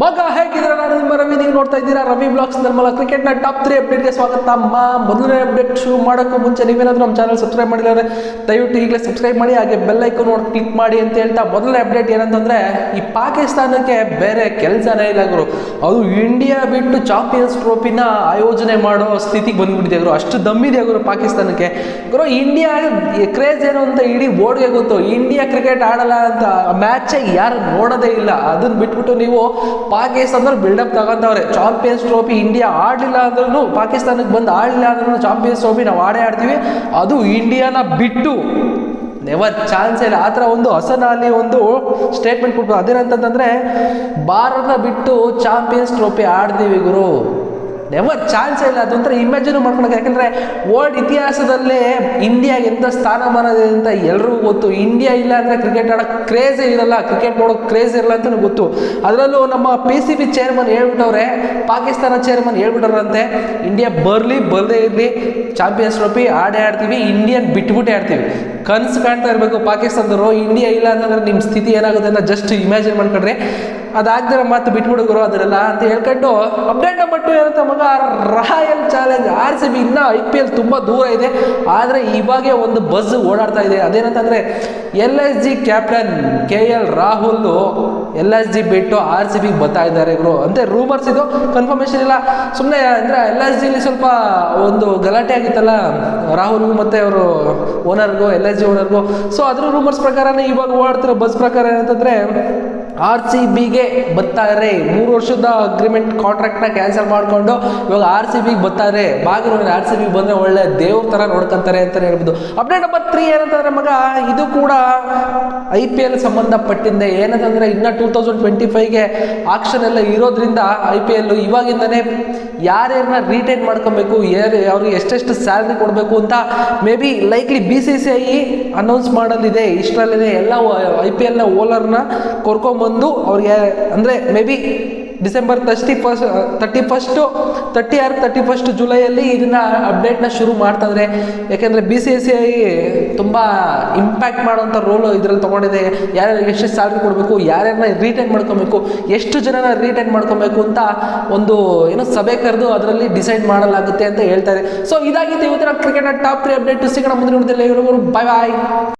ಮಗ ಹೇಗಿದ್ರೆ ನಾನು ನಿಮ್ಮ ರವಿ, ನೀವು ನೋಡ್ತಾ ಇದ್ದೀರಾ ರವಿ ಬ್ಲಾಗ್ಸ್ ನಿರ್ಮಲ ಕ್ರಿಕೆಟ್ನ ಟಾಪ್ 3 ಅಪ್ಡೇಟ್ಗೆ ಸ್ವಾಗತ. ಮೊದಲನೇ ಅಪ್ಡೇಟ್ ಶುರು ಮಾಡೋಕ್ಕೂ ಮುಂಚೆ ನೀವೇನಾದರೂ ನಮ್ಮ ಚಾನಲ್ ಸಬ್ಸ್ಕ್ರೈಬ್ ಮಾಡಿದರೆ ದಯವಿಟ್ಟು ಈಗಲೇ ಸಬ್ಸ್ಕ್ರೈಬ್ ಮಾಡಿ, ಹಾಗೆ ಬೆಲ್ ಐಕಾನ್ ಕ್ಲಿಕ್ ಮಾಡಿ ಅಂತ ಹೇಳ್ತಾ ಮೊದಲನೇ ಅಪ್ಡೇಟ್ ಏನಂತಂದರೆ ಈ ಪಾಕಿಸ್ತಾನಕ್ಕೆ ಬೇರೆ ಕೆಲಸನೇ ಇಲ್ಲ ಗುರು. ಅದು ಇಂಡಿಯಾ ಬಿಟ್ಟು ಚಾಂಪಿಯನ್ಸ್ ಟ್ರೋಫಿನ ಆಯೋಜನೆ ಮಾಡೋ ಸ್ಥಿತಿಗೆ ಬಂದ್ಬಿಟ್ಟಿದೆ ಗುರು. ಅಷ್ಟು ದಮ್ಮಿದೆ ಗುರು ಪಾಕಿಸ್ತಾನಕ್ಕೆ ಗುರು. ಇಂಡಿಯಾ ಕ್ರೇಜ್ ಏನು ಅಂತ ಇಡೀ ಬೋರ್ಡ್ಗೆ ಗೊತ್ತು. ಇಂಡಿಯಾ ಕ್ರಿಕೆಟ್ ಆಡಲ್ಲ ಅಂತ ಮ್ಯಾಚೇ ಯಾರು ನೋಡೋದೇ ಇಲ್ಲ. ಅದನ್ನ ಬಿಟ್ಬಿಟ್ಟು ನೀವು ಪಾಕಿಸ್ತಾನದಲ್ಲಿ ಬಿಲ್ಡಪ್ ತಗೊಂತವ್ರೆ. ಚಾಂಪಿಯನ್ಸ್ ಟ್ರೋಫಿ ಇಂಡಿಯಾ ಆಡಲಿಲ್ಲ ಅಂದ್ರೂ, ಪಾಕಿಸ್ತಾನಕ್ಕೆ ಬಂದು ಆಡಲಿಲ್ಲ ಅಂದ್ರೂ ಚಾಂಪಿಯನ್ಸ್ ಟ್ರೋಫಿ ನಾವು ಆಡ್ತೀವಿ, ಅದು ಇಂಡಿಯಾನ ಬಿಟ್ಟು ನೆವರ್ ಚಾನ್ಸ್ ಇಲ್ಲ. ಆ ಥರ ಒಂದು ಹಸನಲ್ಲಿ ಒಂದು ಸ್ಟೇಟ್ಮೆಂಟ್ ಕೊಟ್ಬೋದು. ಅದೇನಂತಂದರೆ ಭಾರತ ಬಿಟ್ಟು ಚಾಂಪಿಯನ್ಸ್ ಟ್ರೋಫಿ ಆಡ್ತೀವಿ ಗುರು, ನೆವರ್ ಚಾನ್ಸ್ ಇಲ್ಲ. ಅದೊಂಥರ ಇಮ್ಯಾಜಿನ್ ಮಾಡ್ಕೊಳಕ್ಕೆ. ಯಾಕೆಂದರೆ ವರ್ಲ್ಡ್ ಇತಿಹಾಸದಲ್ಲೇ ಇಂಡಿಯಾಗೆ ಎಂಥ ಸ್ಥಾನಮಾನ ಇದೆ ಅಂತ ಎಲ್ರಿಗೂ ಗೊತ್ತು. ಇಂಡಿಯಾ ಇಲ್ಲ ಅಂದರೆ ಕ್ರಿಕೆಟ್ ಆಡೋಕ್ಕೆ ಕ್ರೇಜೇ ಇರಲ್ಲ, ಕ್ರಿಕೆಟ್ ನೋಡೋಕೆ ಕ್ರೇಜ್ ಇರಲ್ಲ ಅಂತಲೂ ಗೊತ್ತು. ಅದರಲ್ಲೂ ನಮ್ಮ PCB ಚೇರ್ಮನ್ ಹೇಳ್ಬಿಟ್ಟವ್ರೆ, ಪಾಕಿಸ್ತಾನ ಚೇರ್ಮನ್ ಹೇಳ್ಬಿಟ್ಟವ್ರಂತೆ, ಇಂಡಿಯಾ ಬರದೇ ಇರಲಿ ಚಾಂಪಿಯನ್ಸ್ ಟ್ರೋಫಿ ಆಡ್ತೀವಿ, ಇಂಡಿಯನ್ ಬಿಟ್ಬಿಟ್ಟೆ ಆಡ್ತೀವಿ. ಕನಸು ಕಾಣ್ತಾ ಇರಬೇಕು ಪಾಕಿಸ್ತಾನದವರು. ಇಂಡಿಯಾ ಇಲ್ಲ ಅಂತಂದ್ರೆ ನಿಮ್ಮ ಸ್ಥಿತಿ ಏನಾಗುತ್ತೆ ಅಂತ ಜಸ್ಟ್ ಇಮ್ಯಾಜಿನ್ ಮಾಡ್ಕೊಂಡ್ರೆ. ಅದಾಗ್ದಿರೋ ಮಾತು ಬಿಟ್ಬಿಡುಗರು ಅದನ್ನೆಲ್ಲ ಅಂತ ಹೇಳ್ಕೊಂಡು ಅಪ್ಡೇಟ್ ನಂಬರ್ 2 ಏನಂತ ಮಗ, ರಾಯಲ್ ಚಾಲೆಂಜ್ RCB. ಇನ್ನೂ IPL ತುಂಬ ದೂರ ಇದೆ, ಆದರೆ ಇವಾಗೇ ಒಂದು ಬಸ್ ಓಡಾಡ್ತಾ ಇದೆ. ಅದೇನಂತಂದರೆ LSG captain KL Rahul LSG ಬಿಟ್ಟು RCBಗೆ ಬರ್ತಾ ಇದ್ದಾರೆ ಗುರು ಅಂತ ರೂಮರ್ಸ್. ಇದು ಕನ್ಫರ್ಮೇಷನ್ ಇಲ್ಲ, ಸುಮ್ಮನೆ ಅಂದರೆ LSGಲಿ ಸ್ವಲ್ಪ ಒಂದು ಗಲಾಟೆ ಆಗಿತ್ತಲ್ಲ ರಾಹುಲ್ಗೂ ಮತ್ತು ಅವರು ಓನರ್ಗೂ, LSG ಓನರ್ಗೂ. ಸೊ ಅದ್ರ ರೂಮರ್ಸ್ ಪ್ರಕಾರನೇ ಇವಾಗ ಓಡಾಡ್ತಿರೋ ಬಸ್ ಪ್ರಕಾರ ಏನಂತಂದರೆ RCBಗೆ ಬರ್ತಾರೆ. 3 ವರ್ಷದ ಅಗ್ರಿಮೆಂಟ್ ಕಾಂಟ್ರಾಕ್ಟ್ನ ಕ್ಯಾನ್ಸಲ್ ಮಾಡಿಕೊಂಡು ಇವಾಗ RCBಗೆ ಬರ್ತಾರೆ. ಬಾಗಿಲು RCBಗೆ ಬಂದರೆ ಒಳ್ಳೆ ದೇವ್ರ ಥರ ನೋಡ್ಕೊಂತಾರೆ ಅಂತಲೇ ಹೇಳ್ಬೋದು. ಅಪ್ಡೇಟ್ ನಂಬರ್ 3 ಏನಂತಂದರೆ ಮಗ, ಇದು ಕೂಡ IPL ಸಂಬಂಧಪಟ್ಟಿದ್ದೆ. ಏನಂತಂದರೆ ಇನ್ನು 2025ಗೆ ಆಕ್ಷನ್ ಎಲ್ಲ ಇರೋದ್ರಿಂದ IPL ಇವಾಗಿಂದನೇ ಯಾರ್ಯಾರನ್ನ ರೀಟೈನ್ ಮಾಡ್ಕೊಬೇಕು, ಅವ್ರಿಗೆ ಎಷ್ಟೆಷ್ಟು ಸ್ಯಾಲ್ರಿ ಕೊಡಬೇಕು ಅಂತ may be likely BCCI announce ಮಾಡಲಿದೆ. ಇಷ್ಟರಲ್ಲೇ ಎಲ್ಲ IPLನ ಓನರ್ನ ಕರ್ಕೊಂಬಂದು ಅವ್ರಿಗೆ ಅಂದರೆ ಮೇ ಬಿ ಡಿಸೆಂಬರ್ 31 ಜುಲೈಯಲ್ಲಿ ಇದನ್ನ ಅಪ್ಡೇಟ್ನ ಶುರು ಮಾಡ್ತಾಯಿದ್ರೆ. ಯಾಕೆಂದರೆ BCCI ತುಂಬ ಇಂಪ್ಯಾಕ್ಟ್ ಮಾಡೋಂಥ ರೋಲು ಇದರಲ್ಲಿ ತೊಗೊಂಡಿದೆ. ಯಾರ್ಯಾರಿಗೆ ಎಷ್ಟು ಸ್ಯಾಲ್ರಿ ಕೊಡಬೇಕು, ಯಾರ್ಯಾರನ್ನ ರೀಟೈನ್ ಮಾಡ್ಕೊಬೇಕು, ಎಷ್ಟು ಜನನ ರೀಟೈನ್ ಮಾಡ್ಕೊಬೇಕು ಅಂತ ಒಂದು ಏನೋ ಸಭೆ ಕರೆದು ಅದರಲ್ಲಿ ಡಿಸೈಡ್ ಮಾಡಲಾಗುತ್ತೆ ಅಂತ ಹೇಳ್ತಾರೆ. ಸೊ ಇದಾಗಿತ್ತು ಇವತ್ತಿನ ಕ್ರಿಕೆಟ್ನ ಟಾಪ್ 3 ಅಪ್ಡೇಟ್. ಸಿಗೋಣ ಮುಂದಿನ ನೋಡಿದಲ್ಲಿ. ಇವರು ಬಾಯ್ ಬಾಯ್.